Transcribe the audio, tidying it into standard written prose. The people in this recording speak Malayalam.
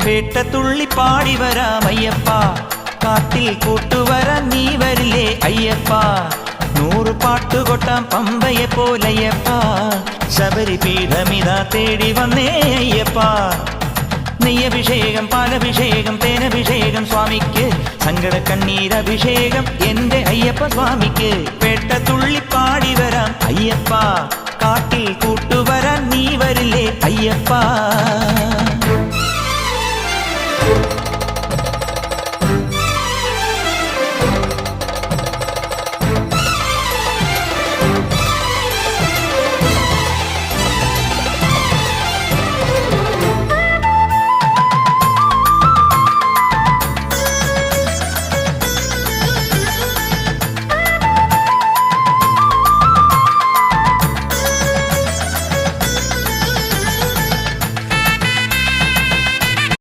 പേട്ടത്തുള്ളി പാടി വരാം അയ്യപ്പ, കാട്ടിൽ കൂട്ടുവരാൻ നീ വരില്ലേ അയ്യപ്പ. 100 പാട്ടുകൊട്ടാം പമ്പയെ പോലയ്യപ്പ, ശബരിപീഠമിതാ തേടി വന്നേ അയ്യപ്പ. നെയ്യഭിഷേകം, പാലഭിഷേകം, തേനഭിഷേകം സ്വാമിക്ക്, സങ്കട കണ്ണീരഭിഷേകം എന്റെ അയ്യപ്പ സ്വാമിക്ക്. പേട്ടത്തുള്ളി പാടി വരാം അയ്യപ്പ, കാട്ടിൽ കൂട്ടുവരാൻ നീ വരില്ലേ അയ്യപ്പ.